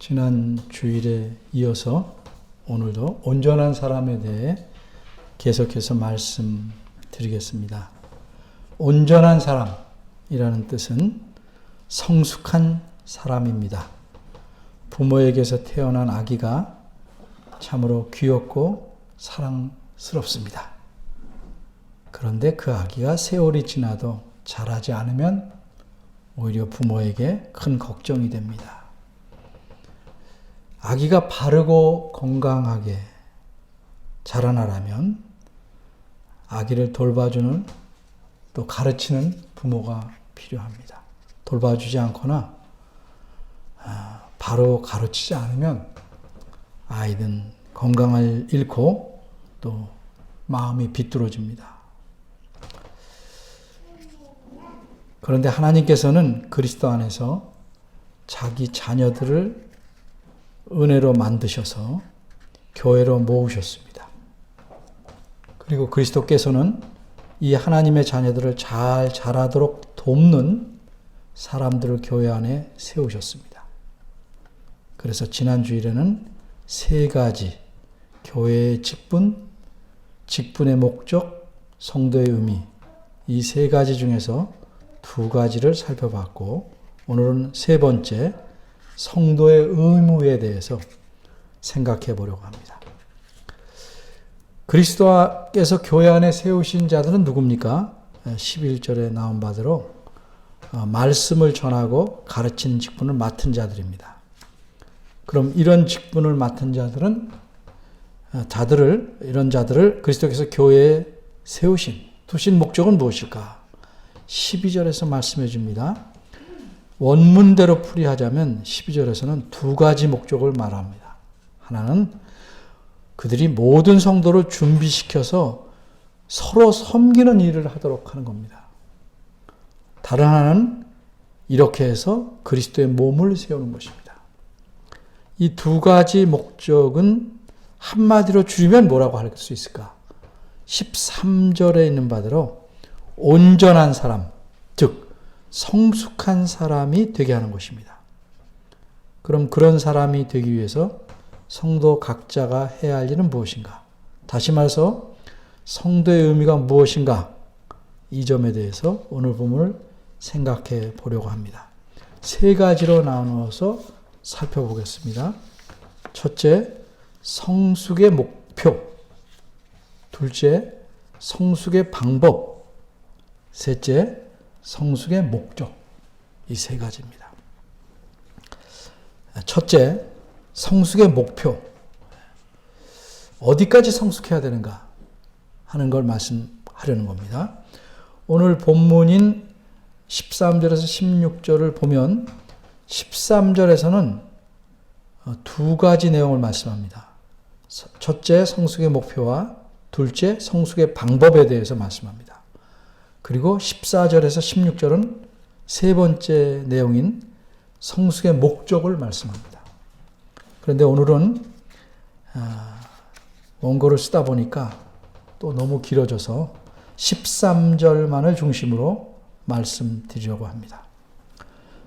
지난 주일에 이어서 오늘도 온전한 사람에 대해 계속해서 말씀드리겠습니다. 온전한 사람이라는 뜻은 성숙한 사람입니다. 부모에게서 태어난 아기가 참으로 귀엽고 사랑스럽습니다. 그런데 그 아기가 세월이 지나도 자라지 않으면 오히려 부모에게 큰 걱정이 됩니다. 아기가 바르고 건강하게 자라나려면 아기를 돌봐주는 또 가르치는 부모가 필요합니다. 돌봐주지 않거나 바로 가르치지 않으면 아이는 건강을 잃고 또 마음이 비뚤어집니다. 그런데 하나님께서는 그리스도 안에서 자기 자녀들을 은혜로 만드셔서 교회로 모으셨습니다. 그리고 그리스도께서는 이 하나님의 자녀들을 잘 자라도록 돕는 사람들을 교회 안에 세우셨습니다. 그래서 지난 주일에는 세 가지 교회의 직분, 직분의 목적, 성도의 의미 이 세 가지 중에서 두 가지를 살펴봤고 오늘은 세 번째 성도의 의무에 대해서 생각해 보려고 합니다. 그리스도께서 교회 안에 세우신 자들은 누굽니까? 11절에 나온 바대로 말씀을 전하고 가르치는 직분을 맡은 자들입니다. 그럼 이런 직분을 맡은 이런 자들을 그리스도께서 교회에 두신 목적은 무엇일까? 12절에서 말씀해 줍니다. 원문대로 풀이하자면 12절에서는 두 가지 목적을 말합니다. 하나는 그들이 모든 성도를 준비시켜서 서로 섬기는 일을 하도록 하는 겁니다. 다른 하나는 이렇게 해서 그리스도의 몸을 세우는 것입니다. 이 두 가지 목적은 한마디로 줄이면 뭐라고 할 수 있을까? 13절에 있는 바대로 온전한 사람, 즉 성숙한 사람이 되게 하는 것입니다. 그럼 그런 사람이 되기 위해서 성도 각자가 해야 할 일은 무엇인가? 다시 말해서 성도의 의미가 무엇인가? 이 점에 대해서 오늘 본문을 생각해 보려고 합니다. 세 가지로 나누어서 살펴보겠습니다. 첫째, 성숙의 목표. 둘째, 성숙의 방법. 셋째, 성숙의 목적. 이 세 가지입니다. 첫째, 성숙의 목표. 어디까지 성숙해야 되는가 하는 걸 말씀하려는 겁니다. 오늘 본문인 13절에서 16절을 보면 13절에서는 두 가지 내용을 말씀합니다. 첫째, 성숙의 목표와 둘째, 성숙의 방법에 대해서 말씀합니다. 그리고 14절에서 16절은 세 번째 내용인 성숙의 목적을 말씀합니다. 그런데 오늘은 원고를 쓰다 보니까 또 너무 길어져서 13절만을 중심으로 말씀드리려고 합니다.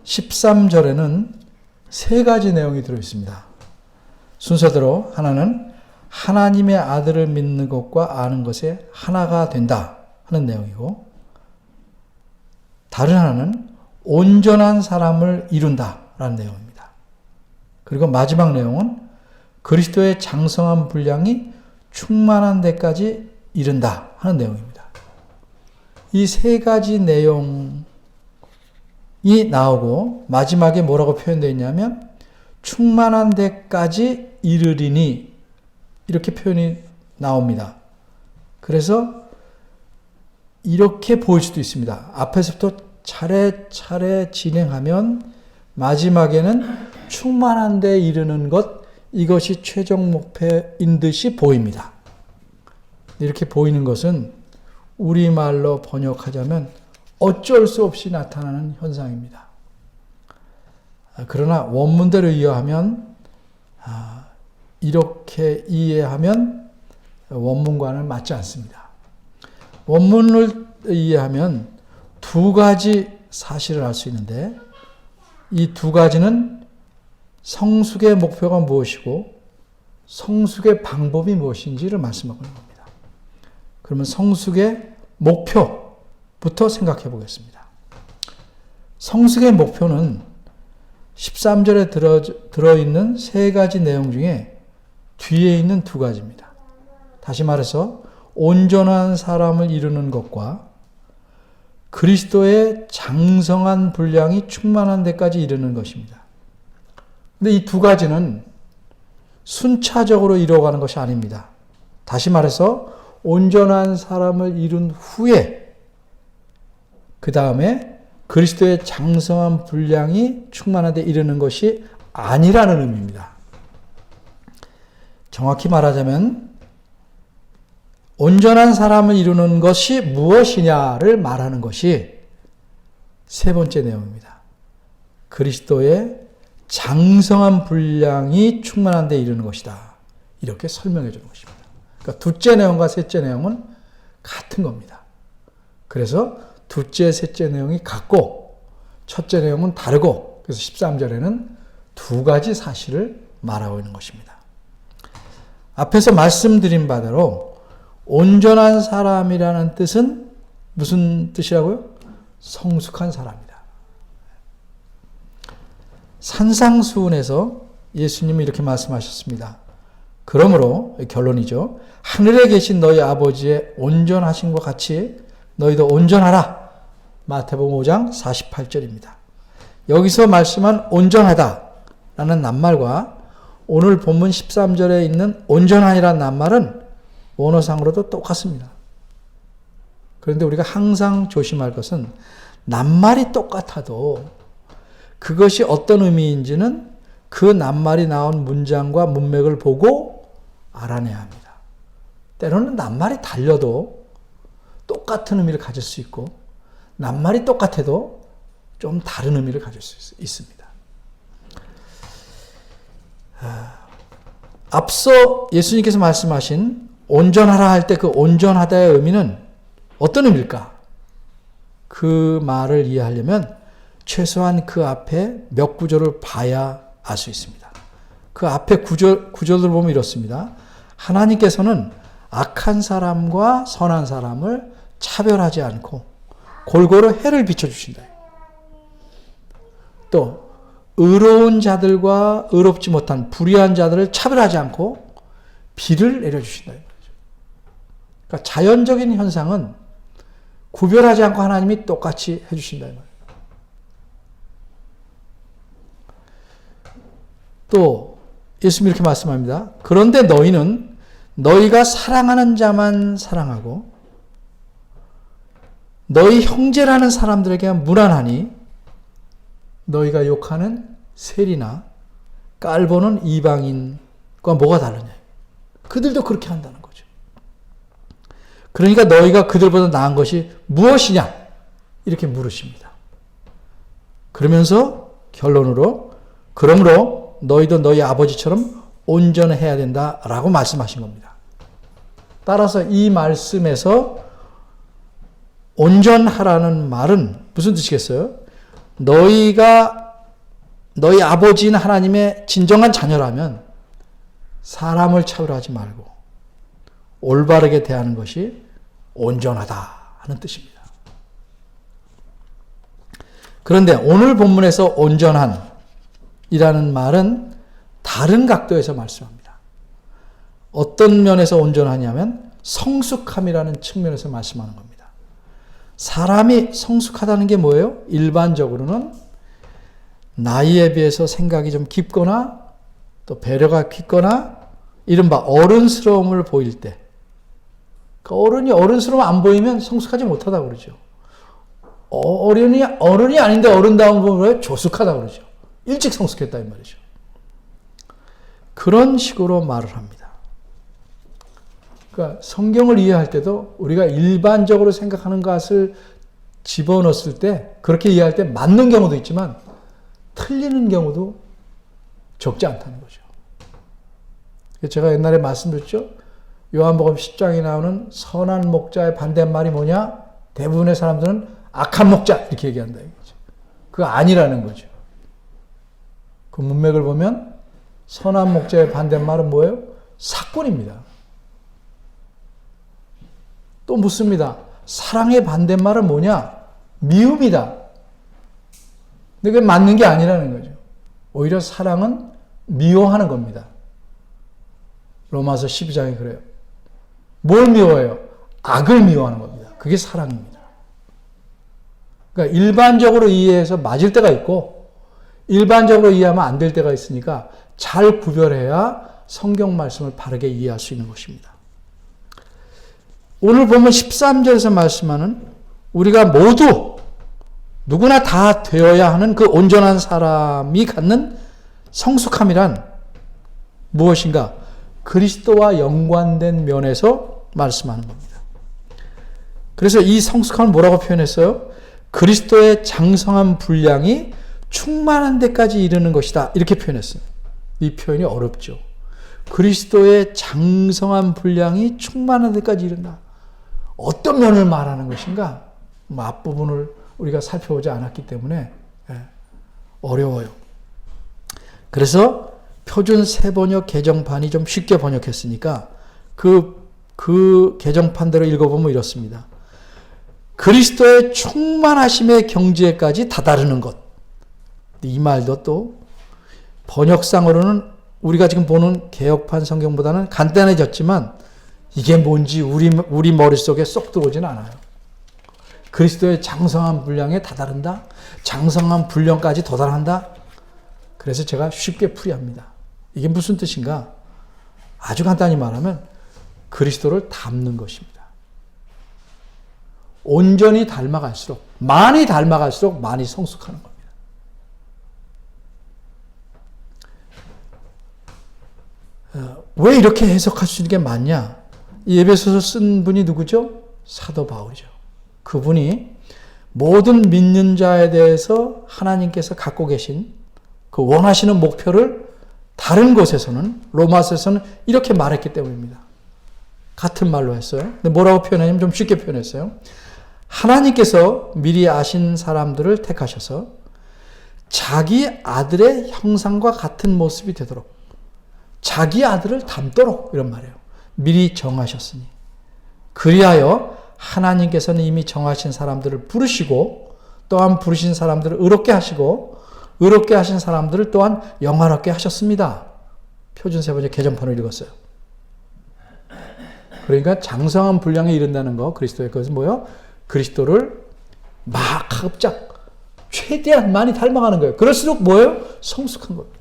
13절에는 세 가지 내용이 들어있습니다. 순서대로 하나는 하나님의 아들을 믿는 것과 아는 것에 하나가 된다 하는 내용이고 다른 하나는 온전한 사람을 이룬다라는 내용입니다. 그리고 마지막 내용은 그리스도의 장성한 분량이 충만한 데까지 이른다 하는 내용입니다. 이 세 가지 내용이 나오고 마지막에 뭐라고 표현되어 있냐면 충만한 데까지 이르리니 이렇게 표현이 나옵니다. 그래서 이렇게 보일 수도 있습니다. 앞에서부터 차례차례 진행하면 마지막에는 충만한 데 이르는 것, 이것이 최종 목표인 듯이 보입니다. 이렇게 보이는 것은 우리말로 번역하자면 어쩔 수 없이 나타나는 현상입니다. 그러나 원문대로 이해하면 이렇게 이해하면 원문과는 맞지 않습니다. 원문을 이해하면 두 가지 사실을 알 수 있는데 이 두 가지는 성숙의 목표가 무엇이고 성숙의 방법이 무엇인지를 말씀하고 있는 겁니다. 그러면 성숙의 목표부터 생각해 보겠습니다. 성숙의 목표는 13절에 들어있는 세 가지 내용 중에 뒤에 있는 두 가지입니다. 다시 말해서 온전한 사람을 이루는 것과 그리스도의 장성한 분량이 충만한 데까지 이르는 것입니다. 근데 이 두 가지는 순차적으로 이루어가는 것이 아닙니다. 다시 말해서 온전한 사람을 이룬 후에 그 다음에 그리스도의 장성한 분량이 충만한 데 이르는 것이 아니라는 의미입니다. 정확히 말하자면 온전한 사람을 이루는 것이 무엇이냐를 말하는 것이 세 번째 내용입니다. 그리스도의 장성한 분량이 충만한 데 이르는 것이다. 이렇게 설명해 주는 것입니다. 그러니까 둘째 내용과 셋째 내용은 같은 겁니다. 그래서 둘째, 셋째 내용이 같고 첫째 내용은 다르고 그래서 13절에는 두 가지 사실을 말하고 있는 것입니다. 앞에서 말씀드린 바대로 온전한 사람이라는 뜻은 무슨 뜻이라고요? 성숙한 사람이다. 산상수훈에서 예수님이 이렇게 말씀하셨습니다. 그러므로 결론이죠. 하늘에 계신 너희 아버지의 온전하심과 같이 너희도 온전하라. 마태복음 5장 48절입니다. 여기서 말씀한 온전하다라는 낱말과 오늘 본문 13절에 있는 온전하니라는 낱말은 원어상으로도 똑같습니다. 그런데 우리가 항상 조심할 것은 낱말이 똑같아도 그것이 어떤 의미인지는 그 낱말이 나온 문장과 문맥을 보고 알아내야 합니다. 때로는 낱말이 달려도 똑같은 의미를 가질 수 있고 낱말이 똑같아도 좀 다른 의미를 가질 수 있습니다. 앞서 예수님께서 말씀하신 온전하라 할 때 그 온전하다의 의미는 어떤 의미일까? 그 말을 이해하려면 최소한 그 앞에 몇 구절을 봐야 알 수 있습니다. 그 앞에 구절을 보면 이렇습니다. 하나님께서는 악한 사람과 선한 사람을 차별하지 않고 골고루 해를 비춰주신다. 또 의로운 자들과 의롭지 못한 불의한 자들을 차별하지 않고 비를 내려주신다. 그러니까 자연적인 현상은 구별하지 않고 하나님이 똑같이 해주신다. 또 예수님이 이렇게 말씀합니다. 그런데 너희는 너희가 사랑하는 자만 사랑하고 너희 형제라는 사람들에게 무난하니 너희가 욕하는 세리나 깔보는 이방인과 뭐가 다르냐. 그들도 그렇게 한다는 거죠. 그러니까 너희가 그들보다 나은 것이 무엇이냐 이렇게 물으십니다. 그러면서 결론으로 그러므로 너희도 너희 아버지처럼 온전해야 된다라고 말씀하신 겁니다. 따라서 이 말씀에서 온전하라는 말은 무슨 뜻이겠어요? 너희가 너희 아버지인 하나님의 진정한 자녀라면 사람을 차별하지 말고 올바르게 대하는 것이 온전하다 하는 뜻입니다. 그런데 오늘 본문에서 온전한 이라는 말은 다른 각도에서 말씀합니다. 어떤 면에서 온전하냐면 성숙함이라는 측면에서 말씀하는 겁니다. 사람이 성숙하다는 게 뭐예요? 일반적으로는 나이에 비해서 생각이 좀 깊거나 또 배려가 깊거나 이른바 어른스러움을 보일 때 어른이 어른스러움 안 보이면 성숙하지 못하다고 그러죠. 어른이 아닌데 어른다운 보면 조숙하다고 그러죠. 일찍 성숙했다 이 말이죠. 그런 식으로 말을 합니다. 그러니까 성경을 이해할 때도 우리가 일반적으로 생각하는 것을 집어넣었을 때 그렇게 이해할 때 맞는 경우도 있지만 틀리는 경우도 적지 않다는 거죠. 제가 옛날에 말씀드렸죠. 요한복음 10장에 나오는 선한 목자의 반대말이 뭐냐? 대부분의 사람들은 악한 목자 이렇게 얘기한다. 그거 아니라는 거죠. 그 문맥을 보면 선한 목자의 반대말은 뭐예요? 사꾼입니다. 또 묻습니다. 사랑의 반대말은 뭐냐? 미움이다. 근데 그게 맞는 게 아니라는 거죠. 오히려 사랑은 미워하는 겁니다. 로마서 12장에 그래요. 뭘 미워해요? 악을 미워하는 겁니다. 그게 사랑입니다. 그러니까 일반적으로 이해해서 맞을 때가 있고 일반적으로 이해하면 안 될 때가 있으니까 잘 구별해야 성경 말씀을 바르게 이해할 수 있는 것입니다. 오늘 보면 13절에서 말씀하는 우리가 모두 누구나 다 되어야 하는 그 온전한 사람이 갖는 성숙함이란 무엇인가? 그리스도와 연관된 면에서 말씀하는 겁니다. 그래서 이 성숙함을 뭐라고 표현했어요? 그리스도의 장성한 분량이 충만한 데까지 이르는 것이다. 이렇게 표현했어요. 이 표현이 어렵죠. 그리스도의 장성한 분량이 충만한 데까지 이른다. 어떤 면을 말하는 것인가? 앞부분을 우리가 살펴보지 않았기 때문에 어려워요. 그래서 표준 세번역 개정판이 좀 쉽게 번역했으니까 그 개정판대로 읽어보면 이렇습니다. 그리스도의 충만하심의 경지에까지 다다르는 것. 이 말도 또 번역상으로는 우리가 지금 보는 개역판 성경보다는 간단해졌지만 이게 뭔지 우리 머릿속에 쏙 들어오지는 않아요. 그리스도의 장성한 분량에 다다른다? 장성한 분량까지 도달한다? 그래서 제가 쉽게 풀이합니다. 이게 무슨 뜻인가? 아주 간단히 말하면 그리스도를 닮는 것입니다. 온전히 닮아갈수록, 많이 닮아갈수록 많이 성숙하는 겁니다. 왜 이렇게 해석할 수 있는 게 맞냐? 이 에베소서 쓴 분이 누구죠? 사도 바울이죠. 그분이 모든 믿는 자에 대해서 하나님께서 갖고 계신 그 원하시는 목표를 다른 곳에서는, 로마서에서는 이렇게 말했기 때문입니다. 같은 말로 했어요. 근데 뭐라고 표현하냐면 좀 쉽게 표현했어요. 하나님께서 미리 아신 사람들을 택하셔서 자기 아들의 형상과 같은 모습이 되도록 자기 아들을 닮도록 이런 말이에요. 미리 정하셨으니. 그리하여 하나님께서는 이미 정하신 사람들을 부르시고 또한 부르신 사람들을 의롭게 하시고 의롭게 하신 사람들을 또한 영화롭게 하셨습니다. 표준 세 번째 개정판을 읽었어요. 그러니까 장성한 분량에 이른다는 거, 그리스도의 것은 뭐예요? 그리스도를 막 가급적 최대한 많이 닮아가는 거예요. 그럴수록 뭐예요? 성숙한 겁니다.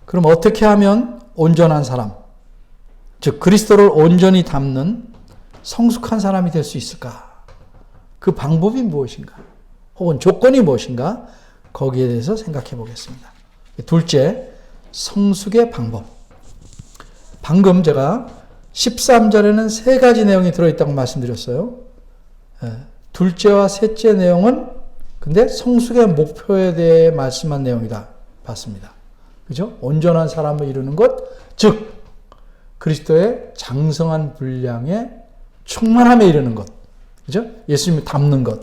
그럼 어떻게 하면 온전한 사람, 즉 그리스도를 온전히 담는 성숙한 사람이 될 수 있을까? 그 방법이 무엇인가? 혹은 조건이 무엇인가? 거기에 대해서 생각해 보겠습니다. 둘째, 성숙의 방법. 방금 제가 13절에는 세 가지 내용이 들어있다고 말씀드렸어요. 둘째와 셋째 내용은 근데 성숙의 목표에 대해 말씀한 내용이다 봤습니다. 그죠? 온전한 사람을 이루는 것, 즉 그리스도의 장성한 분량의 충만함에 이르는 것, 그죠? 예수님을 닮는 것,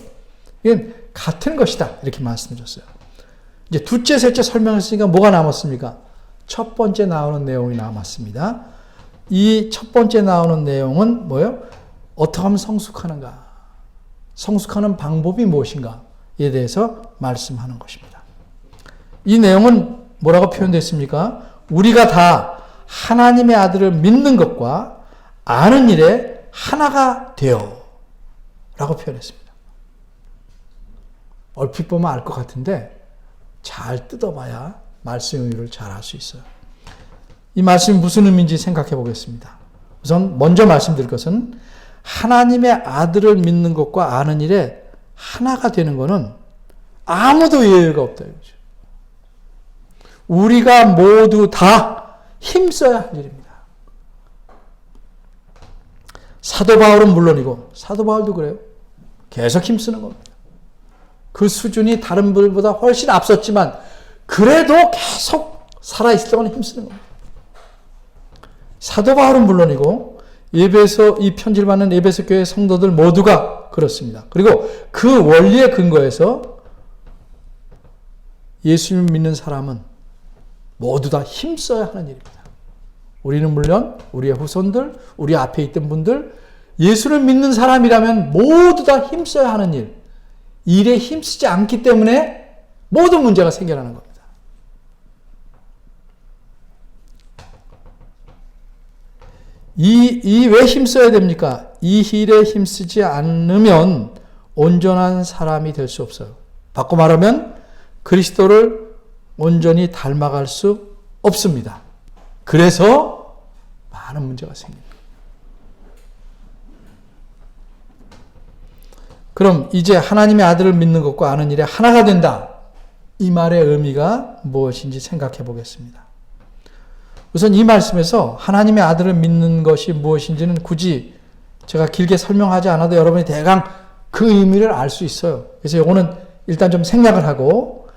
이건 같은 것이다 이렇게 말씀드렸어요. 이제 둘째, 셋째 설명했으니까 뭐가 남았습니까? 첫 번째 나오는 내용이 남았습니다. 이 첫 번째 나오는 내용은 뭐예요? 어떻게 하면 성숙하는가? 성숙하는 방법이 무엇인가에 대해서 말씀하는 것입니다. 이 내용은 뭐라고 표현됐습니까? 우리가 다 하나님의 아들을 믿는 것과 아는 일에 하나가 되어 라고 표현했습니다. 얼핏 보면 알 것 같은데 잘 뜯어봐야 말씀의 의미를 잘 알 수 있어요. 이 말씀이 무슨 의미인지 생각해 보겠습니다. 우선 먼저 말씀드릴 것은 하나님의 아들을 믿는 것과 아는 일에 하나가 되는 것은 아무도 예외가 없다 이거죠. 우리가 모두 다 힘써야 할 일입니다. 사도 바울은 물론이고 사도 바울도 그래요. 계속 힘쓰는 겁니다. 그 수준이 다른 분들보다 훨씬 앞섰지만 그래도 계속 살아있을 동안 힘쓰는 겁니다. 사도 바울은 물론이고 에베소 이 편지를 받는 에베소 교회 성도들 모두가 그렇습니다. 그리고 그 원리에 근거해서 예수님 믿는 사람은 모두 다 힘써야 하는 일입니다. 우리는 물론 우리의 후손들, 우리 앞에 있던 분들, 예수를 믿는 사람이라면 모두 다 힘써야 하는 일, 일에 힘쓰지 않기 때문에 모든 문제가 생겨나는 겁니다. 왜 힘써야 됩니까? 이 일에 힘쓰지 않으면 온전한 사람이 될 수 없어요. 바꿔 말하면 그리스도를 온전히 닮아갈 수 없습니다. 그래서 많은 문제가 생깁니다. 그럼 이제 하나님의 아들을 믿는 것과 아는 일에 하나가 된다. 이 말의 의미가 무엇인지 생각해 보겠습니다. 우선 이 말씀에서 하나님의 아들을 믿는 것이 무엇인지는 굳이 제가 길게 설명하지 않아도 여러분이 대강 그 의미를 알 수 있어요. 그래서 이거는 일단 좀 생략을 하고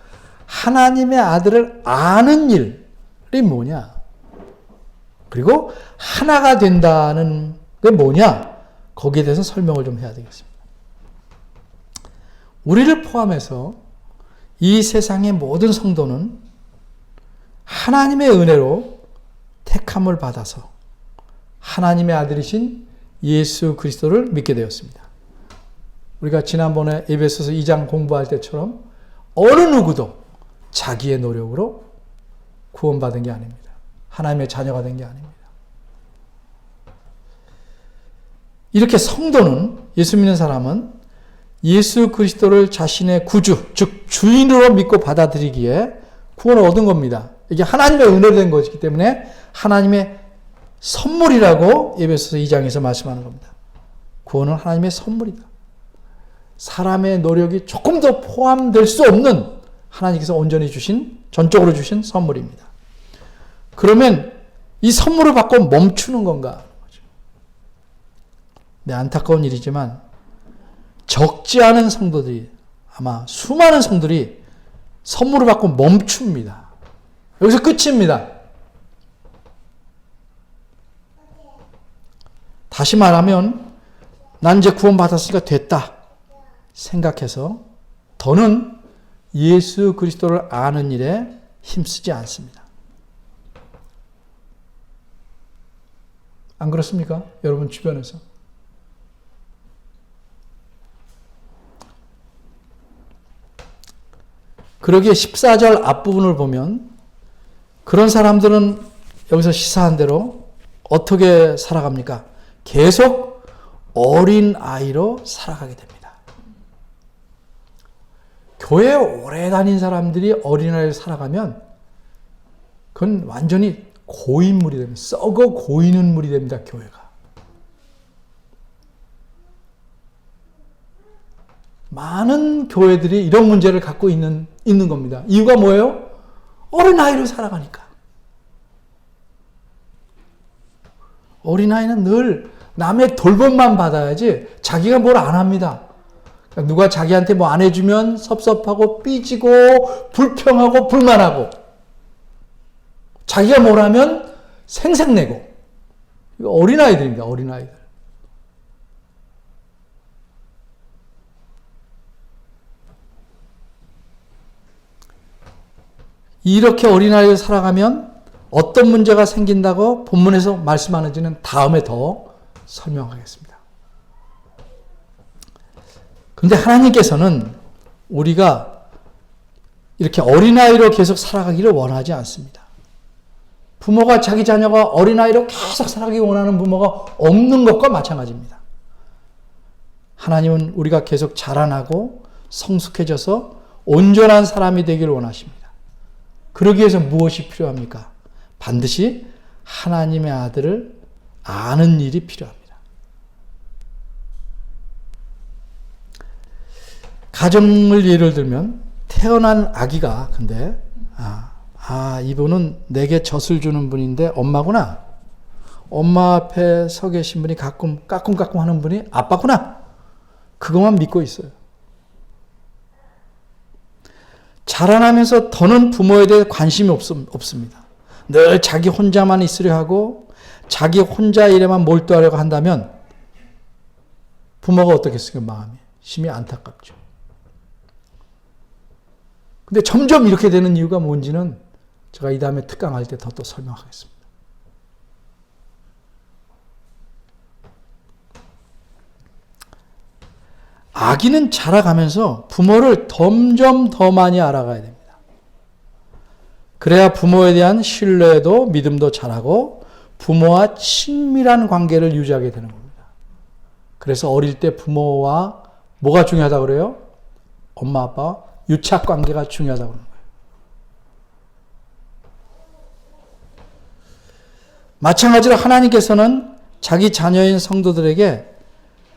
하나님의 아들을 아는 일이 뭐냐? 그리고 하나가 된다는 게 뭐냐? 거기에 대해서 설명을 좀 해야 되겠습니다. 우리를 포함해서 이 세상의 모든 성도는 하나님의 은혜로 택함을 받아서 하나님의 아들이신 예수 그리스도를 믿게 되었습니다. 우리가 지난번에 에베소서 2장 공부할 때처럼 어느 누구도 자기의 노력으로 구원받은 게 아닙니다. 하나님의 자녀가 된 게 아닙니다. 이렇게 성도는, 예수 믿는 사람은 예수 그리스도를 자신의 구주, 즉 주인으로 믿고 받아들이기에 구원을 얻은 겁니다. 이게 하나님의 은혜로 된 것이기 때문에 하나님의 선물이라고 에베소서 2장에서 말씀하는 겁니다. 구원은 하나님의 선물이다. 사람의 노력이 조금 더 포함될 수 없는 하나님께서 온전히 주신, 전적으로 주신 선물입니다. 그러면 이 선물을 받고 멈추는 건가? 네, 안타까운 일이지만 적지 않은 성도들이, 아마 수많은 성도들이 선물을 받고 멈춥니다. 여기서 끝입니다. 다시 말하면 난 이제 구원받았으니까 됐다 생각해서 더는 예수 그리스도를 아는 일에 힘쓰지 않습니다. 안 그렇습니까? 여러분 주변에서. 그러기에 14절 앞부분을 보면 그런 사람들은 여기서 시사한 대로 어떻게 살아갑니까? 계속 어린 아이로 살아가게 됩니다. 교회 오래 다닌 사람들이 어린아이로 살아가면 그건 완전히 고인물이 됩니다. 썩어 고이는 물이 됩니다. 교회가. 많은 교회들이 이런 문제를 갖고 있는 겁니다. 이유가 뭐예요? 어린아이로 살아가니까. 어린아이는 늘 남의 돌봄만 받아야지 자기가 뭘 안 합니다. 누가 자기한테 뭐 안 해주면 섭섭하고 삐지고 불평하고 불만하고 자기가 뭘 하면 생색내고. 이거 어린아이들입니다. 어린아이들. 이렇게 어린아이를 살아가면 어떤 문제가 생긴다고 본문에서 말씀하는지는 다음에 더 설명하겠습니다. 그런데 하나님께서는 우리가 이렇게 어린아이로 계속 살아가기를 원하지 않습니다. 부모가 자기 자녀가 어린아이로 계속 살아가기 원하는 부모가 없는 것과 마찬가지입니다. 하나님은 우리가 계속 자라나고 성숙해져서 온전한 사람이 되기를 원하십니다. 그러기 위해서 무엇이 필요합니까? 반드시 하나님의 아들을 아는 일이 필요합니다. 가정을 예를 들면 태어난 아기가 근데 이분은 내게 젖을 주는 분인데 엄마구나. 엄마 앞에 서 계신 분이 가끔 까꿍까꿍 하는 분이 아빠구나. 그것만 믿고 있어요. 자라나면서 더는 부모에 대해 관심이 없습니다. 늘 자기 혼자만 있으려 하고 자기 혼자 일에만 몰두하려고 한다면 부모가 어떻겠습니까? 마음이 심히 안타깝죠. 근데 점점 이렇게 되는 이유가 뭔지는 제가 이 다음에 특강할 때 더 또 설명하겠습니다. 아기는 자라가면서 부모를 점점 더 많이 알아가야 됩니다. 그래야 부모에 대한 신뢰도 믿음도 자라고 부모와 친밀한 관계를 유지하게 되는 겁니다. 그래서 어릴 때 부모와 뭐가 중요하다고 그래요? 엄마, 아빠, 유착 관계가 중요하다고 그러는 거예요. 마찬가지로 하나님께서는 자기 자녀인 성도들에게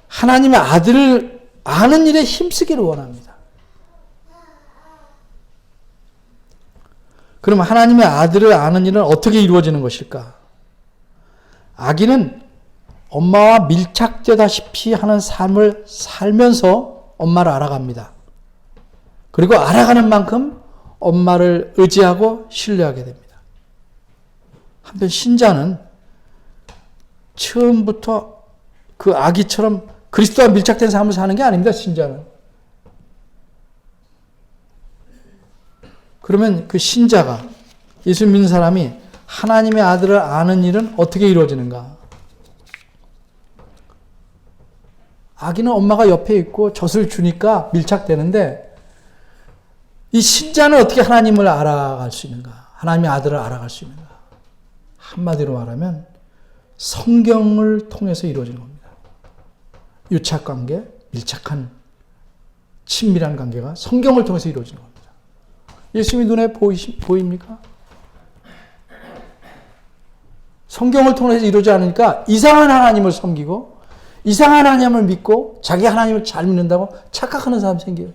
하나님의 아들을 아는 일에 힘쓰기를 원합니다. 그럼 하나님의 아들을 아는 일은 어떻게 이루어지는 것일까? 아기는 엄마와 밀착되다시피 하는 삶을 살면서 엄마를 알아갑니다. 그리고 알아가는 만큼 엄마를 의지하고 신뢰하게 됩니다. 한편 신자는 처음부터 그 아기처럼 그리스도와 밀착된 삶을 사는 게 아닙니다. 신자는. 그러면 그 신자가, 예수 믿는 사람이 하나님의 아들을 아는 일은 어떻게 이루어지는가? 아기는 엄마가 옆에 있고 젖을 주니까 밀착되는데 이 신자는 어떻게 하나님을 알아갈 수 있는가? 하나님의 아들을 알아갈 수 있는가? 한마디로 말하면 성경을 통해서 이루어지는 겁니다. 유착관계, 밀착한 친밀한 관계가 성경을 통해서 이루어지는 겁니다. 예수님이 눈에 보입니까? 성경을 통해서 이루어지지 않으니까 이상한 하나님을 섬기고 이상한 하나님을 믿고 자기 하나님을 잘 믿는다고 착각하는 사람이 생겨요.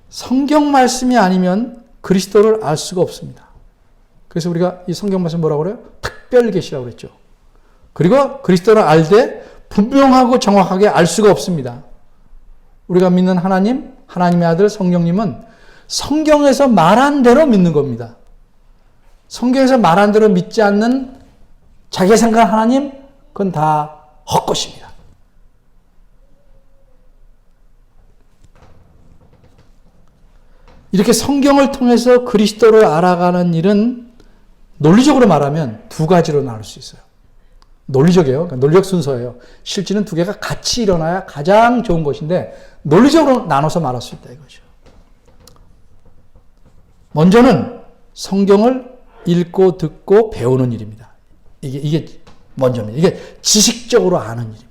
성경 말씀이 아니면 그리스도를 알 수가 없습니다. 그래서 우리가 이 성경 말씀 뭐라고 그래요? 특별 계시라고 그랬죠. 그리고 그리스도를 알되 분명하고 정확하게 알 수가 없습니다. 우리가 믿는 하나님, 하나님의 아들 성령님은 성경에서 말한 대로 믿는 겁니다. 성경에서 말한 대로 믿지 않는 자기가 생각한 하나님, 그건 다 헛것입니다. 이렇게 성경을 통해서 그리스도를 알아가는 일은 논리적으로 말하면 두 가지로 나눌 수 있어요. 논리적이에요. 그러니까 논리적 순서예요. 실제는 두 개가 같이 일어나야 가장 좋은 것인데 논리적으로 나눠서 말할 수 있다 이거죠. 먼저는 성경을 읽고 듣고 배우는 일입니다. 이게 먼저입니다. 이게 지식적으로 아는 일입니다.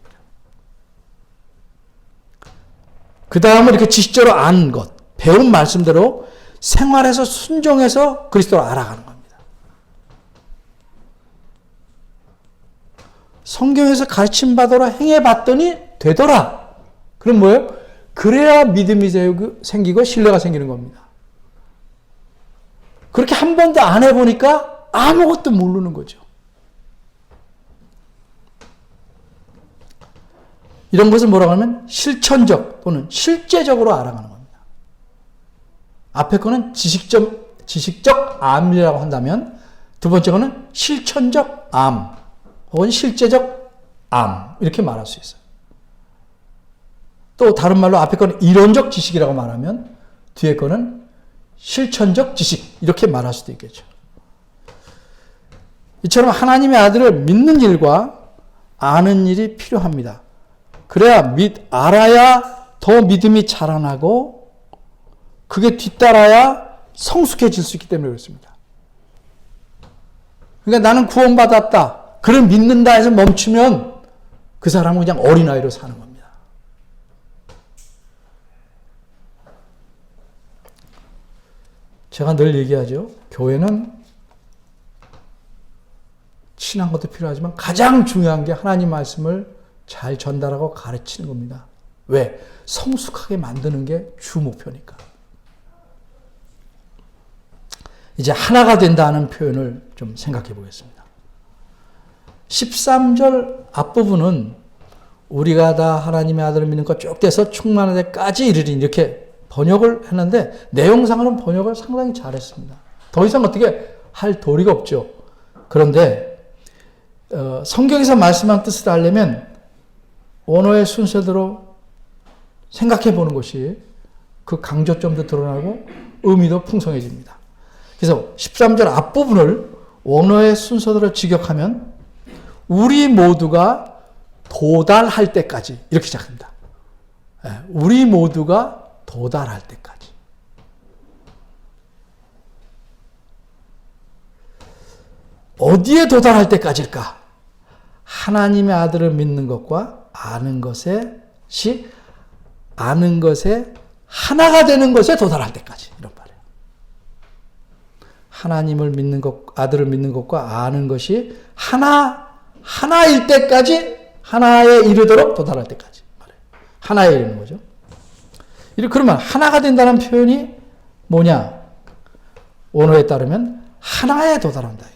그 다음은 이렇게 지식적으로 아는 것, 배운 말씀대로 생활에서 순종해서 그리스도를 알아가는 겁니다. 성경에서 가르침받으러 행해봤더니 되더라. 그럼 뭐예요? 그래야 믿음이 생기고 신뢰가 생기는 겁니다. 그렇게 한 번도 안 해보니까 아무것도 모르는 거죠. 이런 것을 뭐라고 하면 실천적 또는 실제적으로 알아가는 겁니다. 앞에 거는 지식적 암이라고 한다면 두 번째 거는 실천적 암 혹은 실제적 암 이렇게 말할 수 있어요. 또 다른 말로 앞에 거는 이론적 지식이라고 말하면 뒤에 거는 실천적 지식 이렇게 말할 수도 있겠죠. 이처럼 하나님의 아들을 믿는 일과 아는 일이 필요합니다. 그래야 알아야 더 믿음이 자라나고 그게 뒤따라야 성숙해질 수 있기 때문에 그렇습니다. 그러니까 나는 구원받았다. 그를 믿는다 해서 멈추면 그 사람은 그냥 어린아이로 사는 겁니다. 제가 늘 얘기하죠. 교회는 친한 것도 필요하지만 가장 중요한 게 하나님 말씀을 잘 전달하고 가르치는 겁니다. 왜? 성숙하게 만드는 게 주 목표니까. 이제 하나가 된다는 표현을 좀 생각해 보겠습니다. 13절 앞부분은 우리가 다 하나님의 아들을 믿는 것 쭉 돼서 충만한 데까지 이르리 이렇게 번역을 했는데 내용상으로는 번역을 상당히 잘했습니다. 더 이상 어떻게 할 도리가 없죠. 그런데 성경에서 말씀한 뜻을 알려면 원어의 순서대로 생각해 보는 것이 그 강조점도 드러나고 의미도 풍성해집니다. 그래서 13절 앞부분을 원어의 순서대로 직역하면 우리 모두가 도달할 때까지 이렇게 시작합니다. 우리 모두가 도달할 때까지. 어디에 도달할 때까지일까? 하나님의 아들을 믿는 것과 아는 것에 하나가 되는 것에 도달할 때까지. 이런 말이에요. 하나님을 믿는 것, 아들을 믿는 것과 아는 것이 하나일 때까지, 하나에 이르도록 도달할 때까지. 말이에요. 하나에 이르는 거죠. 그러면 하나가 된다는 표현이 뭐냐? 원어에 따르면 하나에 도달한다.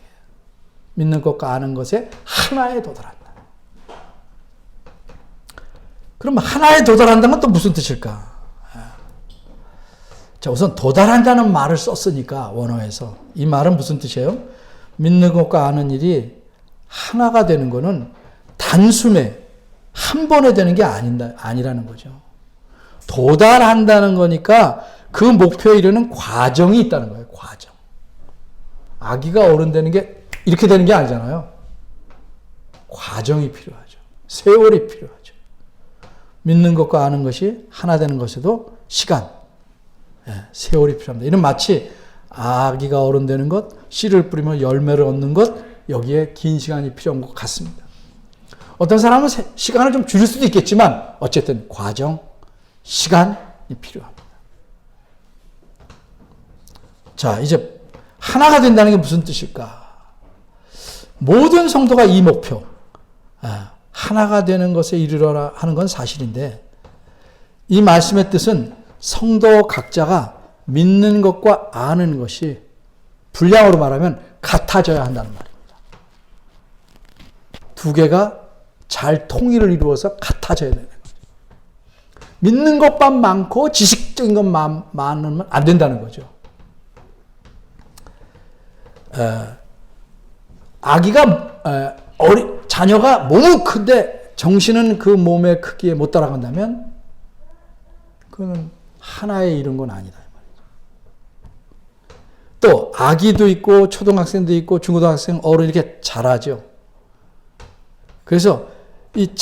믿는 것과 아는 것에 하나에 도달한다. 그럼 하나에 도달한다는 건 또 무슨 뜻일까? 자, 우선 도달한다는 말을 썼으니까 원어에서 이 말은 무슨 뜻이에요? 믿는 것과 아는 일이 하나가 되는 것은 단숨에 한 번에 되는 게 아니라는 거죠. 도달한다는 거니까 그 목표에 이르는 과정이 있다는 거예요. 과정. 아기가 어른 되는 게 이렇게 되는 게 아니잖아요. 과정이 필요하죠. 세월이 필요하죠. 믿는 것과 아는 것이 하나 되는 것에도 시간, 세월이 필요합니다. 이는 마치 아기가 어른 되는 것, 씨를 뿌리면 열매를 얻는 것, 여기에 긴 시간이 필요한 것 같습니다. 어떤 사람은 시간을 좀 줄일 수도 있겠지만 어쨌든 과정, 시간이 필요합니다. 자, 이제 하나가 된다는 게 무슨 뜻일까? 모든 성도가 이 목표, 하나가 되는 것에 이르러라 하는 건 사실인데 이 말씀의 뜻은 성도 각자가 믿는 것과 아는 것이 분량으로 말하면 같아져야 한다는 말입니다. 두 개가 잘 통일을 이루어서 같아져야 되는 거죠. 믿는 것만 많고 지식적인 것만 많으면 안 된다는 거죠. 자녀가 몸은 큰데 정신은 그 몸의 크기에 못 따라간다면 그거는 하나에 이른 건 아니다. 또 아기도 있고 초등학생도 있고 중고등학생, 어른 이렇게 자라죠. 그래서 이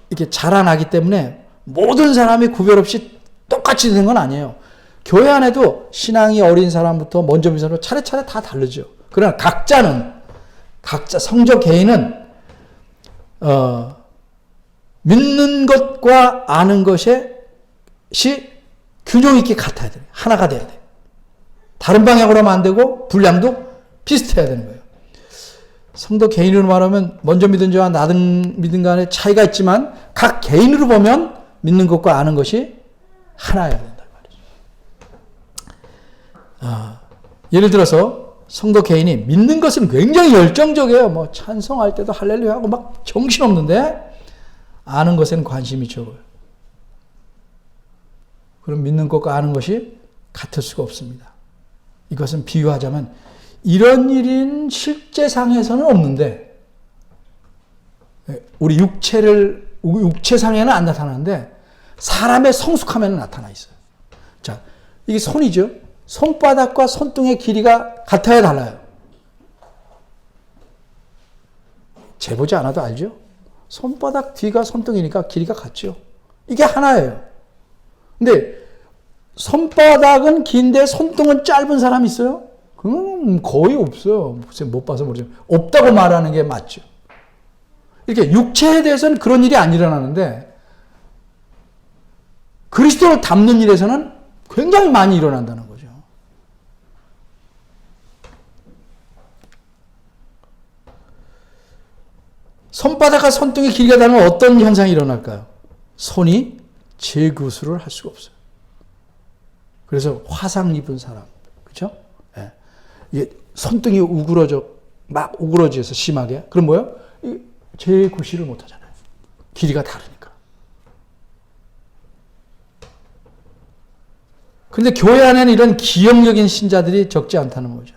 이렇게 자라나기 때문에 모든 사람이 구별 없이 똑같이 되는 건 아니에요. 교회 안에도 신앙이 어린 사람부터 먼저 믿는 사람부터 차례차례 다 다르죠. 그러나 각자 성적 개인은 믿는 것과 아는 것이 균형 있게 같아야 돼요. 하나가 돼야 돼요. 다른 방향으로 하면 안 되고 분량도 비슷해야 되는 거예요. 성도 개인으로 말하면 먼저 믿은 자와 나중 믿은 간의 차이가 있지만 각 개인으로 보면 믿는 것과 아는 것이 하나여야 된다 말이죠. 예를 들어서 성도 개인이 믿는 것은 굉장히 열정적이에요. 뭐 찬송할 때도 할렐루야 하고 막 정신없는데 아는 것에는 관심이 적어요. 그럼 믿는 것과 아는 것이 같을 수가 없습니다. 이것은 비유하자면 이런 일인 실제상에서는 없는데 우리 육체상에는 안 나타나는데 사람의 성숙함에는 나타나 있어요. 자, 이게 손이죠. 손바닥과 손등의 길이가 같아야 달라요. 재보지 않아도 알죠? 손바닥 뒤가 손등이니까 길이가 같죠. 이게 하나예요. 근데 손바닥은 긴데 손등은 짧은 사람이 있어요? 그건 거의 없어요. 못 봐서 모르지만 없다고 말하는 게 맞죠. 이렇게 육체에 대해서는 그런 일이 안 일어나는데 그리스도를 닮는 일에서는 굉장히 많이 일어난다는 거죠. 손바닥과 손등의 길이가 다르면 어떤 현상이 일어날까요? 손이 재구술을 할 수가 없어요. 그래서 화상 입은 사람, 그렇죠? 예. 이게 손등이 막 우그러져서 심하게. 그럼 뭐예요? 재구실을 못 하잖아요. 길이가 다르니까. 그런데 교회 안에는 이런 기형적인 신자들이 적지 않다는 거죠.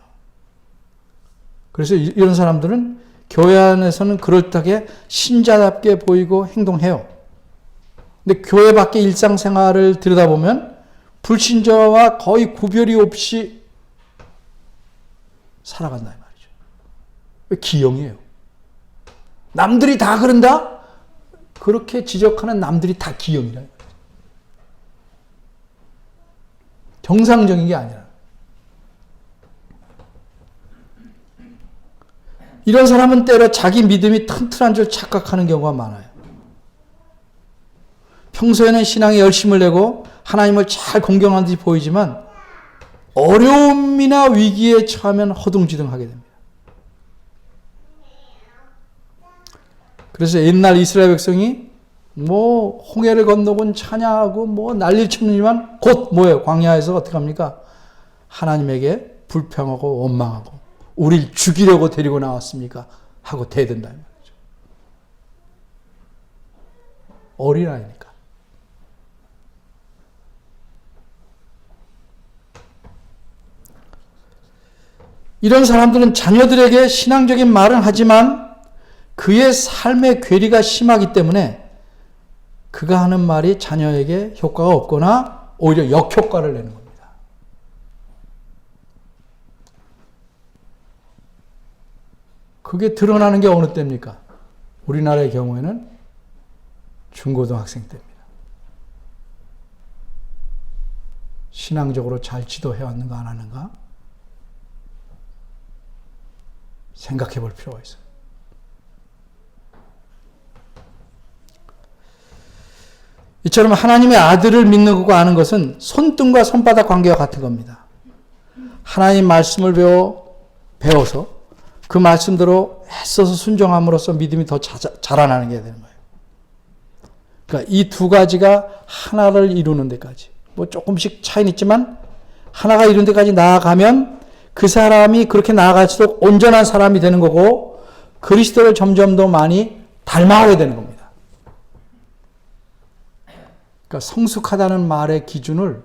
그래서 이런 사람들은 교회 안에서는 그럴듯하게 신자답게 보이고 행동해요. 근데 교회 밖의 일상생활을 들여다보면 불신자와 거의 구별이 없이 살아간다 이 말이죠. 왜 기형이에요? 남들이 다 그런다? 그렇게 지적하는 남들이 다 기형이라. 정상적인 게 아니라. 이런 사람은 때로 자기 믿음이 튼튼한 줄 착각하는 경우가 많아요. 평소에는 신앙에 열심을 내고 하나님을 잘 공경하는 듯이 보이지만 어려움이나 위기에 처하면 허둥지둥하게 됩니다. 그래서 옛날 이스라엘 백성이 홍해를 건너곤 찬양하고 난리를 치지만 곧 뭐예요? 광야에서 어떻게 합니까? 하나님에게 불평하고 원망하고 우리를 죽이려고 데리고 나왔습니까? 하고 대든다 이 말이죠. 어린아이니까. 이런 사람들은 자녀들에게 신앙적인 말은 하지만 그의 삶의 괴리가 심하기 때문에 그가 하는 말이 자녀에게 효과가 없거나 오히려 역효과를 내는 겁니다. 그게 드러나는 게 어느 때입니까? 우리나라의 경우에는 중고등학생 때입니다. 신앙적으로 잘 지도해왔는가 안 하는가? 생각해 볼 필요가 있어요. 이처럼 하나님의 아들을 믿는 것과 아는 것은 손등과 손바닥 관계와 같은 겁니다. 하나님 말씀을 배워서 그 말씀대로 애써서 순종함으로써 믿음이 더 자라나는 게 되는 거예요. 그러니까 이 두 가지가 하나를 이루는 데까지 조금씩 차이는 있지만 하나가 이루는 데까지 나아가면 그 사람이 그렇게 나아갈수록 온전한 사람이 되는 거고 그리스도를 점점 더 많이 닮아가게 되는 겁니다. 그러니까 성숙하다는 말의 기준을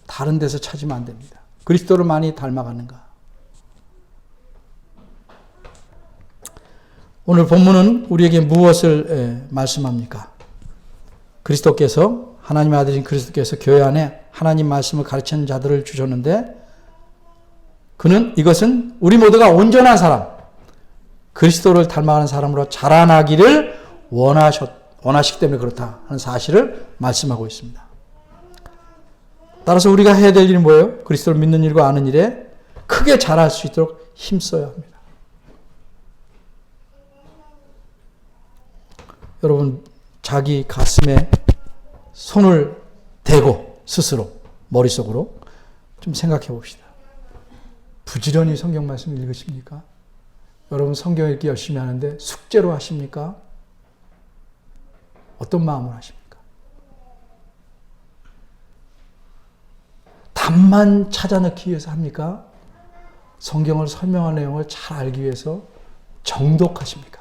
다른 데서 찾으면 안 됩니다. 그리스도를 많이 닮아가는가. 오늘 본문은 우리에게 무엇을 말씀합니까? 그리스도께서 하나님의 아들인 그리스도께서 교회 안에 하나님 말씀을 가르치는 자들을 주셨는데 이것은 우리 모두가 온전한 사람, 그리스도를 닮아가는 사람으로 자라나기를 원하시기 때문에 그렇다 하는 사실을 말씀하고 있습니다. 따라서 우리가 해야 될 일은 뭐예요? 그리스도를 믿는 일과 아는 일에 크게 자랄 수 있도록 힘써야 합니다. 여러분 자기 가슴에 손을 대고 스스로 머릿속으로 좀 생각해 봅시다. 부지런히 성경 말씀 읽으십니까? 여러분 성경 읽기 열심히 하는데 숙제로 하십니까? 어떤 마음으로 하십니까? 답만 찾아넣기 위해서 합니까? 성경을 설명한 내용을 잘 알기 위해서 정독하십니까?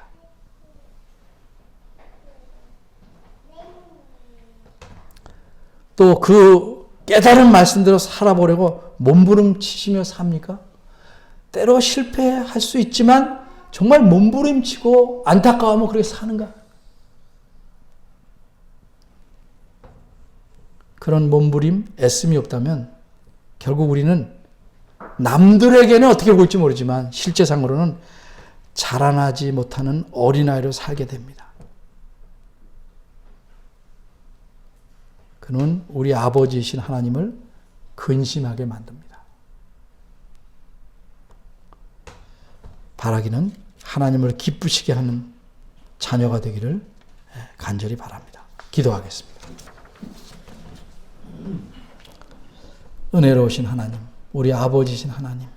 또 그 깨달은 말씀대로 살아보려고 몸부림치시며 삽니까? 때로 실패할 수 있지만 정말 몸부림치고 안타까워하면 그렇게 사는가? 그런 몸부림, 애씀이 없다면 결국 우리는 남들에게는 어떻게 보일지 모르지만 실제상으로는 자라나지 못하는 어린아이로 살게 됩니다. 그는 우리 아버지이신 하나님을 근심하게 만듭니다. 바라기는 하나님을 기쁘시게 하는 자녀가 되기를 간절히 바랍니다. 기도하겠습니다. 은혜로우신 하나님, 우리 아버지신 하나님,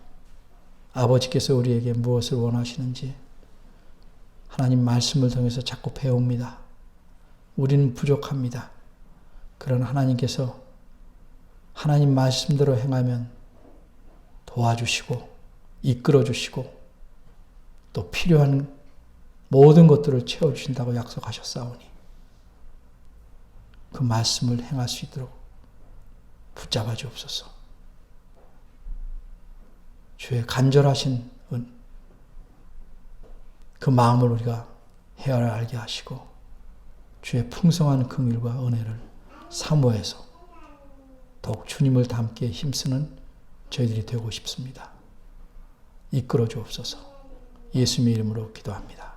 아버지께서 우리에게 무엇을 원하시는지 하나님 말씀을 통해서 자꾸 배웁니다. 우리는 부족합니다. 그러나 하나님께서 하나님 말씀대로 행하면 도와주시고 이끌어주시고 또 필요한 모든 것들을 채워주신다고 약속하셨사오니 그 말씀을 행할 수 있도록 붙잡아 주옵소서. 주의 간절하신 그 마음을 우리가 헤아려 알게 하시고 주의 풍성한 긍휼과 은혜를 사모해서 더욱 주님을 닮게 힘쓰는 저희들이 되고 싶습니다. 이끌어 주옵소서. 예수님의 이름으로 기도합니다.